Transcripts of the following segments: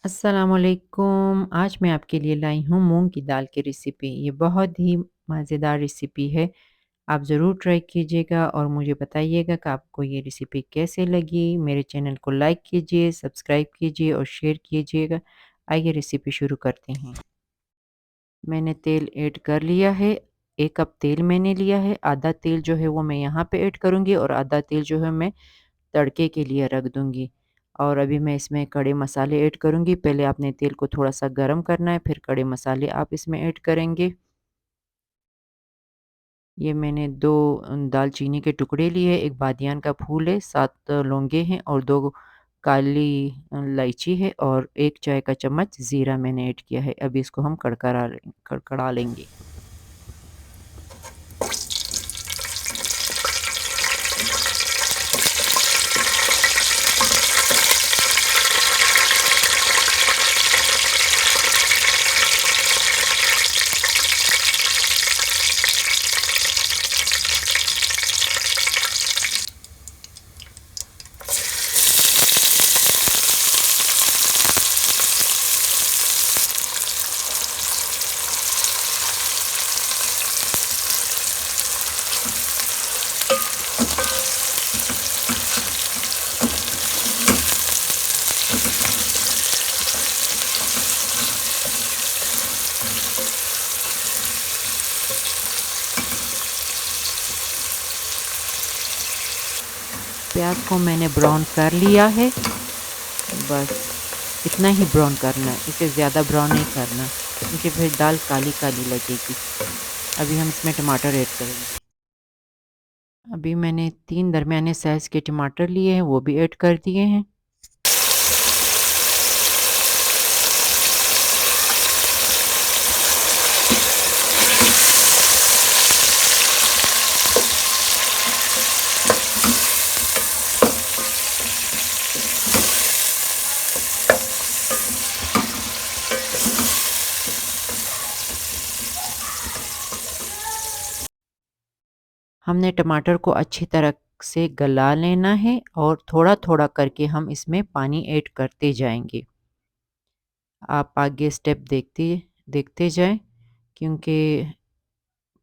अस्सलामुअलैकुम। आज मैं आपके लिए लाई हूँ मूँग की दाल की रेसिपी। ये बहुत ही मज़ेदार रेसिपी है। आप ज़रूर ट्राई कीजिएगा और मुझे बताइएगा कि आपको ये रेसिपी कैसे लगी। मेरे चैनल को लाइक कीजिए, सब्सक्राइब कीजिए और शेयर कीजिएगा। आइए रेसिपी शुरू करते हैं। मैंने तेल ऐड कर लिया है। 1 कप तेल मैंने लिया है। आधा तेल जो है वो मैं यहाँ पे ऐड करूँगी और आधा तेल जो है मैं तड़के के लिए रख दूँगी। और अभी मैं इसमें खड़े मसाले ऐड करूँगी। पहले आपने तेल को थोड़ा-सा गरम करना है, फिर खड़े मसाले आप इसमें ऐड करेंगे। ये मैंने 2 दालचीनी के टुकड़े लिए, 1 बादियान का फूल है, 7 लौंगे हैं और 2 काली इलायची है और 1 चाय का चम्मच ज़ीरा मैंने ऐड किया है। अभी इसको हम कड़कड़ा लेंगे। प्याज को मैंने ब्राउन कर लिया है। बस इतना ही ब्राउन करना है, इसे ज़्यादा ब्राउन नहीं करना क्योंकि फिर दाल काली-काली लगेगी। अभी हम इसमें टमाटर ऐड करेंगे। अभी मैंने 3 दरमियाने साइज़ के टमाटर लिए हैं, वो भी ऐड कर दिए हैं। हमने टमाटर को अच्छी तरह से गला लेना है और थोड़ा-थोड़ा करके हम इसमें पानी ऐड करते जाएँगे। आप आगे स्टेप देखते देखते जाएँ क्योंकि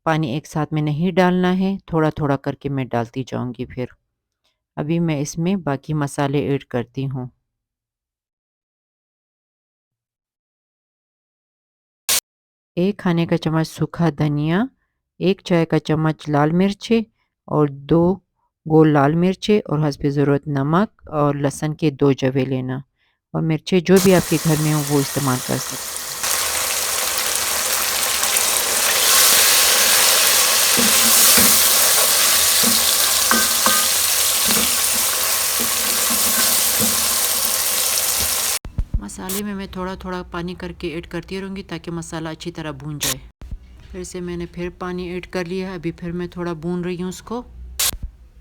पानी एक साथ में नहीं डालना है, थोड़ा-थोड़ा करके मैं डालती जाऊँगी फिर। अभी मैं इसमें बाकी मसाले ऐड करती हूँ। 1 खाने का चम्मच सूखा धनिया, 1 चाय का चम्मच लाल मिर्चें और 2 गोल लाल मिर्चें और हस्ब ज़रूरत नमक और लहसुन के 2 जवे लेना और मिर्चें जो भी आपके घर में हो वो इस्तेमाल कर सकते हैं। मसाले में मैं थोड़ा-थोड़ा पानी करके ऐड करती रहूँगी ताकि मसाला अच्छी तरह भून जाए। फिर पानी ऐड कर लिया है, अभी फिर मैं थोड़ा भून रही हूँ उसको।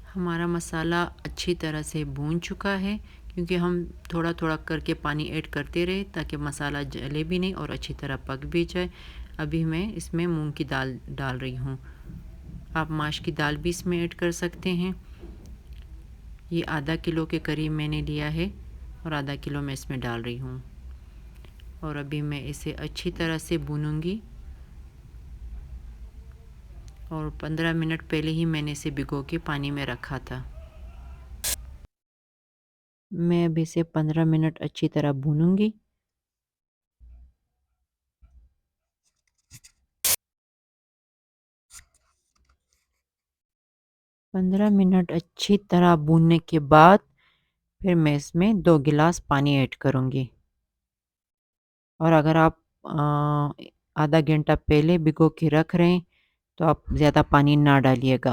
हमारा मसाला अच्छी तरह से भून चुका है क्योंकि हम थोड़ा-थोड़ा करके पानी ऐड करते रहे ताकि मसाला जले भी नहीं और अच्छी तरह पक भी जाए। अभी मैं इसमें मूँग की दाल डाल रही हूँ। आप माश की दाल भी इसमें ऐड कर सकते हैं। ये आधा किलो के करीब मैंने लिया है और आधा किलो मैं इसमें डाल रही हूँ और अभी मैं इसे अच्छी तरह से भूनूंगी और 15 मिनट पहले ही मैंने इसे भिगो के पानी में रखा था। मैं अभी इसे 15 मिनट अच्छी तरह भूनूंगी। 15 मिनट अच्छी तरह भूनने के बाद फिर मैं इसमें 2 गिलास पानी ऐड करूंगी और अगर आप आधा घंटा पहले भिगो के रख रहे हैं तो आप ज़्यादा पानी ना डालिएगा।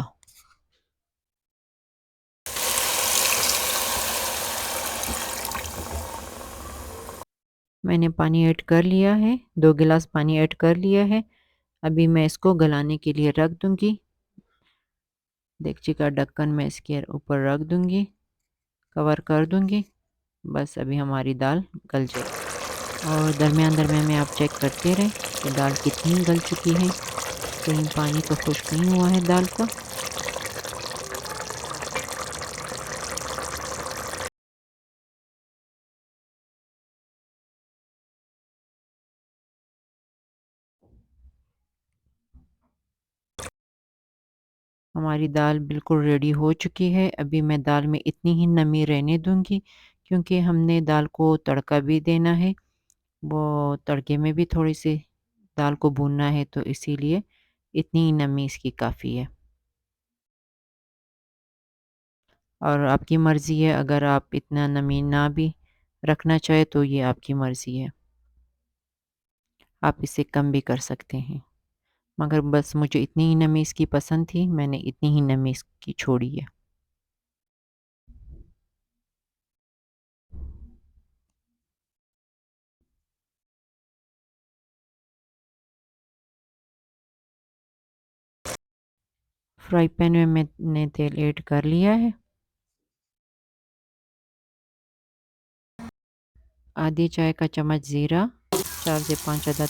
मैंने पानी ऐड कर लिया है, 2 गिलास पानी ऐड कर लिया है। अभी मैं इसको गलाने के लिए रख दूंगी। देगची का ढक्कन मैं इसके ऊपर रख दूंगी, कवर कर दूंगी। बस अभी हमारी दाल गल जाएगी और दरमियान-दरमियान में आप चेक करते रहें कि दाल कितनी गल चुकी है, कहीं पानी तो खुश्क नहीं हुआ है दाल का। हमारी दाल बिल्कुल रेडी हो चुकी है। अभी मैं दाल में इतनी ही नमी रहने दूंगी क्योंकि हमने दाल को तड़का भी देना है। वो तड़के में भी थोड़ी सी दाल को भूनना है तो इसीलिए इतनी ही नमी इसकी काफ़ी है। और आपकी मर्ज़ी है, अगर आप इतना नमी ना भी रखना चाहे तो ये आपकी मर्ज़ी है। आप इसे कम भी कर सकते हैं। मगर बस मुझे इतनी ही नमी इसकी पसंद थी, मैंने इतनी ही नमी इसकी छोड़ी है। फ्राई पैन में मैंने तेल ऐड कर लिया है। आधी चाय का चम्मच ज़ीरा, 4 से 5 अदद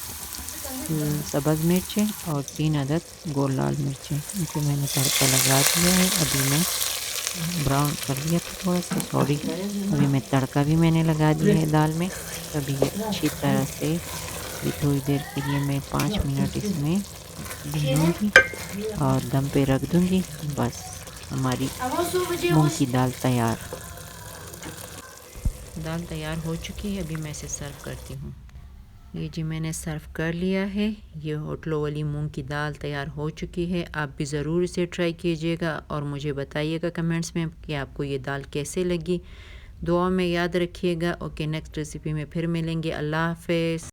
सब्ज़ मिर्चें और 3 अदद गोल लाल मिर्चें, इनको मैंने तड़का लगा दिया है। अभी मैं ब्राउन कर लिया था थोड़ा सा, सॉरी। अभी मैं तड़का भी मैंने लगा दिया है दाल में। अभी ये अच्छी तरह से अभी थोड़ी देर के लिए मैं 5 मिनट इसमें भूनूंगी और दम पे रख दूंगी। बस हमारी मूंग की दाल तैयार। दाल तैयार हो चुकी है। अभी मैं इसे सर्व करती हूँ। ये जी मैंने सर्व कर लिया है। ये होटलों वाली मूंग की दाल तैयार हो चुकी है। आप भी ज़रूर इसे ट्राई कीजिएगा और मुझे बताइएगा कमेंट्स में कि आपको ये दाल कैसे लगी। दुआ में याद रखिएगा। ओके, नेक्स्ट रेसिपी में फिर मिलेंगे। अल्लाह हाफ़िज़।